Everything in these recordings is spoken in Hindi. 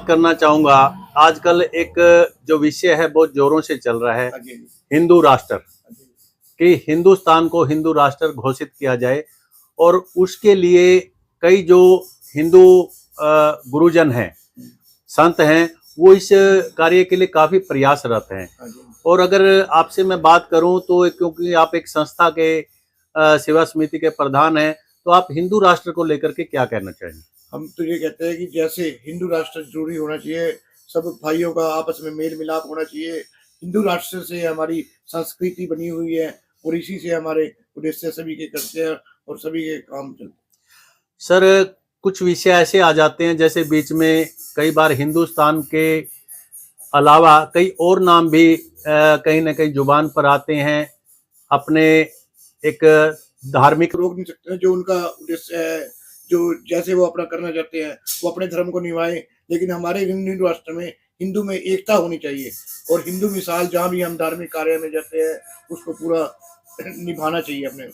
बात करना चाहूंगा। आजकल एक जो विषय है बहुत जोरों से चल रहा है, हिंदू राष्ट्र, कि हिंदुस्तान को हिंदू राष्ट्र घोषित किया जाए। और उसके लिए कई जो हिंदू गुरुजन हैं, संत हैं, वो इस कार्य के लिए काफी प्रयासरत हैं। और अगर आपसे मैं बात करूं तो क्योंकि आप एक संस्था के सेवा समिति के प्रधान हैं, तो आप हिंदू राष्ट्र को लेकर के क्या कहना चाहेंगे? हम तो ये कहते हैं कि जैसे हिंदू राष्ट्र जरूरी होना चाहिए, सब भाइयों का आपस में मेल मिलाप होना चाहिए। हिंदू राष्ट्र से हमारी संस्कृति बनी हुई है और इसी से हमारे उद्देश्य सभी के करते हैं और सभी के काम चलते हैं। सर, कुछ विषय ऐसे आ जाते हैं जैसे बीच में कई बार हिंदुस्तान के अलावा कई और नाम भी कहीं ना कहीं जुबान पर आते हैं। अपने एक धार्मिक रोक नहीं सकते हैं, जो उनका उद्देश्य है, जो जैसे वो अपना करना चाहते हैं वो अपने धर्म को निभाएं। लेकिन हमारे हिंदू राष्ट्र में हिंदू में एकता होनी चाहिए और हिंदू मिसाल जहाँ भी हम धार्मिक कार्य में जाते हैं उसको पूरा निभाना चाहिए अपने।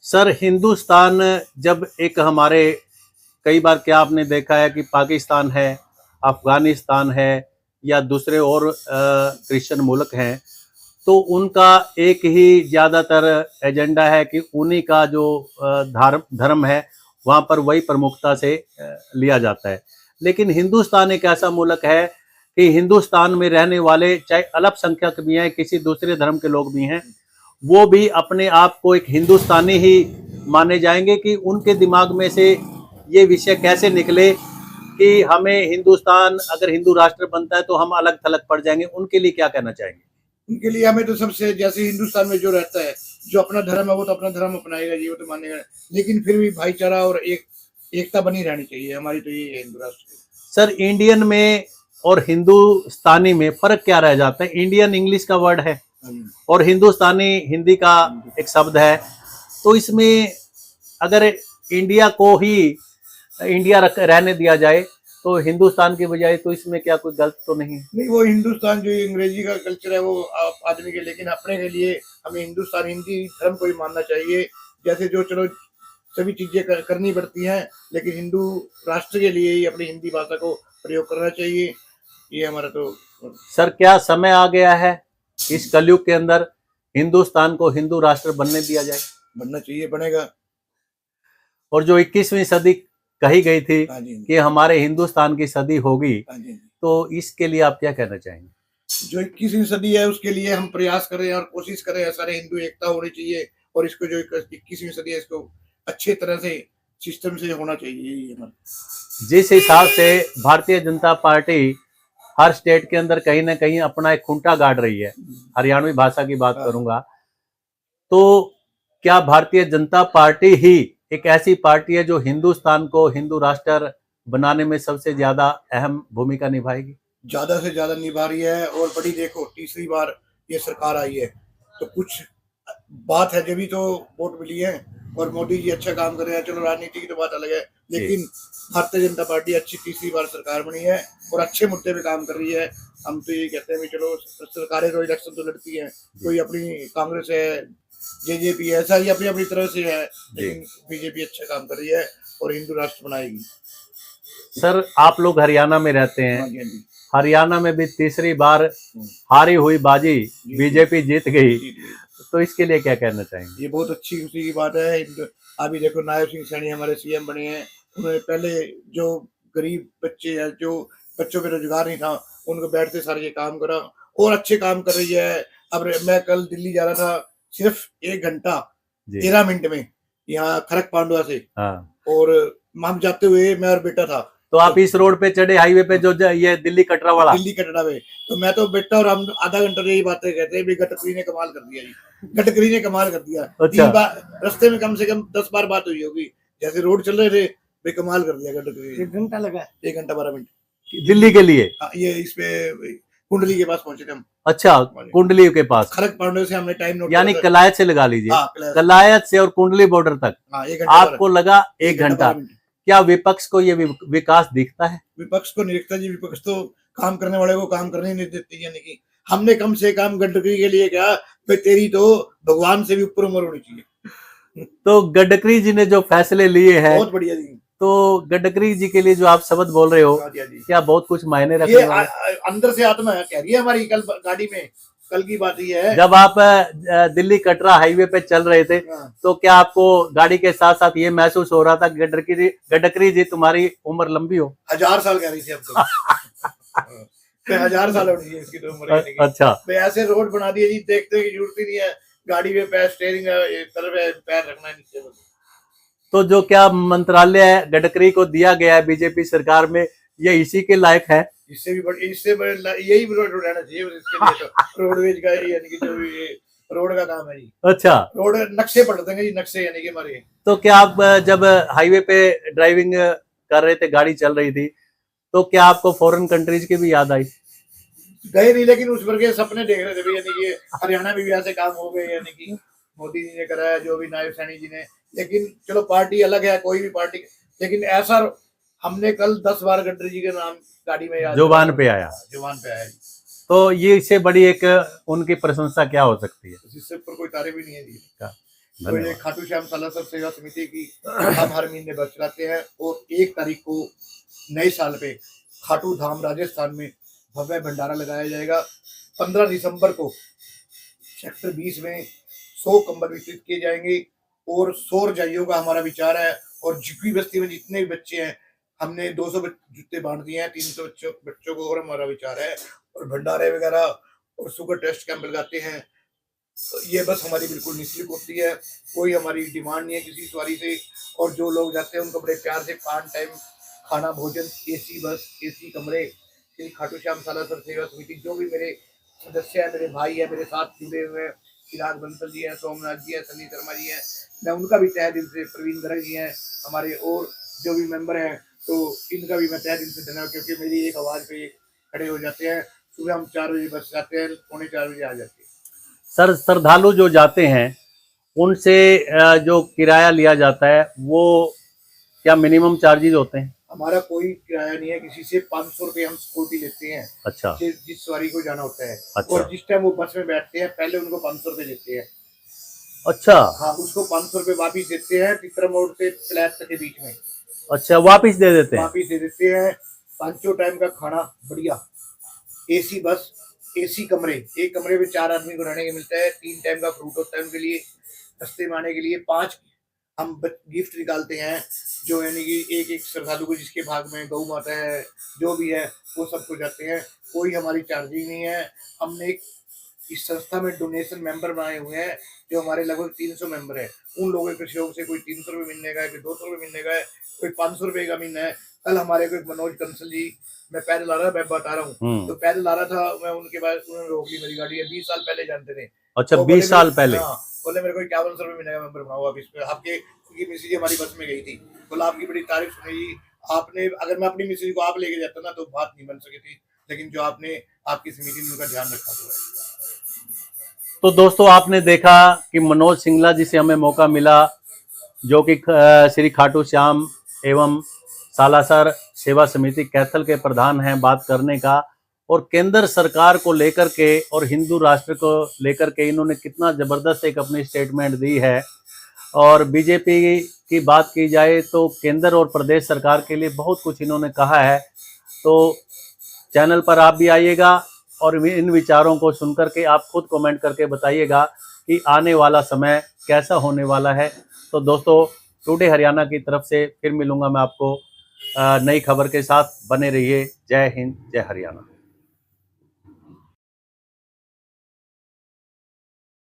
सर, हिंदुस्तान जब एक हमारे कई बार क्या आपने देखा है कि पाकिस्तान है, अफगानिस्तान है या दूसरे और क्रिश्चियन मुल्क हैं, तो उनका एक ही ज़्यादातर एजेंडा है कि उन्हीं का जो धर्म है वहाँ पर वही प्रमुखता से लिया जाता है। लेकिन हिंदुस्तान एक ऐसा मुल्क है कि हिंदुस्तान में रहने वाले चाहे अल्पसंख्यक भी हैं, किसी दूसरे धर्म के लोग भी हैं, वो भी अपने आप को एक हिंदुस्तानी ही माने जाएंगे। कि उनके दिमाग में से ये विषय कैसे निकले कि हमें हिंदुस्तान अगर हिंदू राष्ट्र बनता है तो हम अलग थलग पड़ जाएंगे, उनके लिए क्या कहना चाहेंगे? उनके लिए हमें तो सबसे, जैसे हिंदुस्तान में जो रहता है, जो अपना धर्म है वो तो अपना धर्म अपनाएगा, ये वो तो मानेगा, लेकिन फिर भी भाईचारा और एकता बनी रहनी चाहिए हमारी। तो ये है हिंदू राष्ट्र। सर, इंडियन में और हिंदुस्तानी में फर्क क्या रह जाता है? इंडियन इंग्लिश का वर्ड है और हिंदुस्तानी हिंदी का एक शब्द है, तो इसमें अगर इंडिया को ही इंडिया रहने दिया जाए तो हिंदुस्तान की बजाय, तो इसमें क्या कोई गलत तो नहीं? नहीं, वो हिंदुस्तान जो अंग्रेजी का कल्चर है वो आदमी के, लेकिन अपने के लिए हमें हिंदुस्तान हिंदी धर्म को ही मानना चाहिए। जैसे जो चलो सभी चीजें करनी पड़ती हैं, लेकिन हिंदू राष्ट्र के लिए ही अपनी हिंदी भाषा को प्रयोग करना चाहिए। ये हमारा तो। सर, क्या समय आ गया है इस कलयुग के अंदर हिंदुस्तान को हिंदू राष्ट्र बनने दिया जाए? बनना चाहिए, बनेगा। और जो 21वीं सदी कही गई थी कि हमारे हिंदुस्तान की सदी होगी, तो इसके लिए आप क्या कहना चाहेंगे? जो 21वीं सदी है उसके लिए हम प्रयास करें और कोशिश करें, सारे हिंदू एकता होनी चाहिए और इसको जो 21वीं सदी है इसको अच्छे तरह से सिस्टम से होना चाहिए। जिस हिसाब से भारतीय जनता पार्टी हर स्टेट के अंदर कहीं ना कहीं अपना एक खूंटा गाड़ रही है, हरियाणवी भाषा की बात करूंगा, तो क्या भारतीय जनता पार्टी ही एक ऐसी पार्टी है जो हिंदुस्तान को हिंदू राष्ट्र बनाने में सबसे ज्यादा अहम भूमिका निभाएगी? ज्यादा से ज्यादा निभा रही है और बड़ी, देखो तीसरी बार ये सरकार आई है तो कुछ बात है, जब भी तो वोट मिली है और मोदी जी अच्छा काम कर रहे हैं। चलो राजनीति की तो बात अलग है, लेकिन भारतीय जनता पार्टी अच्छी तीसरी बार सरकार बनी है और अच्छे मुद्दे पे काम कर रही है। हम तो ये कहते हैं कि चलो सरकारें तो इलेक्शन तो लड़ती हैं, कोई अपनी कांग्रेस है, जेजेपी है, सारी अपनी अपनी तरह से है, लेकिन बीजेपी अच्छा काम कर रही है और हिंदू राष्ट्र बनाएगी। सर, आप लोग हरियाणा में रहते हैं, हरियाणा में भी तीसरी बार हारी हुई बाजी बीजेपी जीत गई, तो इसके लिए क्या कहना चाहेंगे? ये बहुत अच्छी खुशी की बात है। अभी देखो नायब सिंह सैनी हमारे सीएम बने हैं, उन्होंने पहले जो गरीब बच्चे हैं, जो बच्चों पे रोजगार नहीं था, उनको बैठते सारे ये काम करा और अच्छे काम कर रही है। अब मैं कल दिल्ली जा रहा था, सिर्फ 1 घंटा 13 मिनट में यहाँ खड़क पांडुआ से, और हम जाते हुए मैं और बेटा था। तो आप इस रोड पे चढ़े, हाईवे पे जो ये दिल्ली कटरा वाला, दिल्ली कटरा में, तो मैं तो बेटा और हम आधा घंटा यही बातें कहते हैं, गडकरी ने कमाल कर दिया, गडकरी ने कमाल कर दिया। अच्छा। 3 बार रास्ते में कम से कम 10 बार बात हुई होगी, जैसे रोड चल रहे थे वे कमाल कर दिया गडकरी। 1 घंटा लगा, 1 घंटा 12 मिनट दिल्ली के लिए। ये इस पे कुंडली के पास पहुंचे थे हम। अच्छा, कुंडली के पास, खड़क पांडुआ से हमने टाइम नोट, यानी कलायत से लगा लीजिए, कलायत से और कुंडली बॉर्डर तक आपको लगा 1 घंटा। क्या विपक्ष को ये विकास दिखता है? विपक्ष को नहीं दिखता जी, विपक्ष तो काम करने वाले को काम करने नहीं देती, यानी कि हमने कम से कम गडकरी के लिए कहा भाई तेरी तो भगवान से भी ऊपर उम्र होनी चाहिए। तो गडकरी जी ने जो फैसले लिए हैं बहुत बढ़िया जी, तो गडकरी जी के लिए जो आप शब्द बोल रहे हो, हाँ जी, हाँ जी। क्या बहुत कुछ मायने ये रखने वाले? अंदर से आत्मा कह रही है हमारी। कल गाड़ी में, कल की बात ये है, जब आप दिल्ली कटरा हाईवे पे चल रहे थे, हाँ, तो क्या आपको गाड़ी के साथ साथ ये महसूस हो रहा था कि गडकरी जी तुम्हारी उम्र लंबी हो? 1000 साल कह रही थी अब तो। हाँ, तो 1000 साल होनी है इसकी तो उम्र कहने की। अच्छा, तो ऐसे रोड बना दिए जी, देखने की जरूरत ही नहीं है। गाड़ी में पैर, स्टेयरिंग तरफ है, पैर रखना है नीचे बस। तो जो क्या मंत्रालय गडकरी को दिया गया है बीजेपी सरकार में, ये इसी के लायक है? इससे बड़े यही रोड रहना चाहिए इसके लिए तो। रोडवेज का, यानी कि जो ये रोड का काम है जी। अच्छा, रोड नक्शे पढ़ देंगे जी, नक्शे यानी कि हमारे। तो क्या आप जब हाईवे पे ड्राइविंग कर रहे थे, गाड़ी चल रही थी, तो क्या आपको फॉरेन कंट्रीज की भी याद आई? गए नहीं, लेकिन उस पर के सपने देख रहे थे भाई, यानी कि हरियाणा में भी ऐसे काम हो गए, यानी कि मोदी जी ने कराया, जो भी नायब सैनी जी ने। लेकिन चलो पार्टी अलग है, कोई भी पार्टी, लेकिन ऐसा हमने कल 10 बार गडकरी जी के नाम गाड़ी में याद जुबान पे आया। जुबान पे आया जी। तो ये इससे बड़ी एक उनकी प्रशंसा क्या हो सकती है? इससे ऊपर कोई तारीफ भी नहीं है जी। तो ये धन्यवाद। खाटू श्याम सालासर सेवा समिति की हम हर महीने बस चलाते हैं, और 1 तारीख को नए साल पे खाटू धाम राजस्थान में भव्य भंडारा लगाया जाएगा। 15 दिसंबर को सेक्टर 20 में 100 कंबल वितरित किए जाएंगे, और 100 रजाइयों का हमारा विचार है। और झुग्गी बस्ती में जितने भी बच्चे हैं, हमने 200 जूते बांट दिए हैं 300 बच्चों को, और हमारा विचार है। और भंडारे वगैरह और शुगर टेस्ट कैंप लगाते हैं। तो ये बस हमारी बिल्कुल निःशुल्क होती है, कोई हमारी डिमांड नहीं है किसी सवारी से। और जो लोग जाते हैं उनको बड़े प्यार से 5 टाइम खाना, भोजन, एसी बस, एसी कमरे। श्री खाटू श्याम सालासर सेवा समिति जो भी मेरे सदस्य है, मेरे भाई है, मेरे साथ जुड़े हुए हैं, चिराग बंसल जी हैं, सोमनाथ जी हैं, सनी शर्मा जी हैं, मैं उनका भी तहे दिल से, प्रवीण गर्ग जी हैं हमारे, और जो भी मेंबर हैं, तो इनका भी मैं तहे दिल से धन्यवाद, क्योंकि मेरी एक आवाज़ पे खड़े हो जाते हैं। सुबह हम 4 बजे बस जाते हैं, 3:45 बजे आ जाते हैं। सर, श्रद्धालु जो जाते हैं उनसे जो किराया लिया जाता है, वो क्या मिनिमम चार्जेज होते हैं? हमारा कोई किराया नहीं है किसी से। 500 रुपये हम सिक्योरिटी लेते हैं। अच्छा, जिस सवारी को जाना होता है। अच्छा। और जिस टाइम वो बस में बैठते हैं, पहले उनको 500 रुपये देते हैं। अच्छा, हाँ, उसको 500 रुपये वापिस देते हैं, पिपरा मोड़ से फ्लैट तक के बीच में अच्छा, वापिस दे देते हैं? वापिस दे देते हैं। 5 टाइम का खाना बढ़िया, एसी बस, एसी कमरे, एक कमरे में 4 आदमी को रहने के मिलता है। 3 टाइम का फ्रूट होता है उनके लिए, रास्ते में आने के लिए। 5 हम गिफ्ट निकालते हैं, जो यानी कि एक श्रद्धालु को जिसके भाग में गौ माता है, जो भी है, वो सबको जाते हैं। कोई हमारी चार्जिंग नहीं है। हमने इस संस्था में डोनेशन मेंबर बनाए हुए हैं, जो हमारे लगभग 300 मेंबर है। उन लोगों के सहयोग से कोई 300 रुपये मिलने का है, कोई 200 रुपये मिलने का है, कोई 500 रुपये का महीना है। कल हमारे को एक मनोज कंसल जी, मैं पैदल आ रहा, मैं बता रहा हूँ, तो पैदल आ रहा था मैं, उनके पास उन्होंने रोक ली मेरी गाड़ी। 20 साल पहले जानते थे। अच्छा, 20 साल पहले? हाँ, बोले मेरे को 51 रुपये मिलेगा मेंबर बनाओ आप इस पे। आपके मिसेज हमारी बस में गई थी, बोला आपकी बड़ी तारीफ सुनी आपने। अगर मैं अपनी मिसेज को आप लेके जाता ना, तो बात नहीं बन सकी थी, लेकिन जो आपने आपकी समिति ने उनका ध्यान रखा हुआ है। तो दोस्तों, आपने देखा कि मनोज सिंगला जी से हमें मौका मिला, जो कि श्री खाटू श्याम एवं सालासर सेवा समिति कैथल के प्रधान हैं, बात करने का। और केंद्र सरकार को लेकर के और हिंदू राष्ट्र को लेकर के इन्होंने कितना ज़बरदस्त एक अपनी स्टेटमेंट दी है। और बीजेपी की बात की जाए तो केंद्र और प्रदेश सरकार के लिए बहुत कुछ इन्होंने कहा है। तो चैनल पर आप भी आइएगा और इन विचारों को सुनकर के आप खुद कमेंट करके बताइएगा कि आने वाला समय कैसा होने वाला है। तो दोस्तों, टुडे हरियाणा की तरफ से फिर मिलूंगा मैं आपको नई खबर के साथ। बने रहिए। जय हिंद, जय हरियाणा।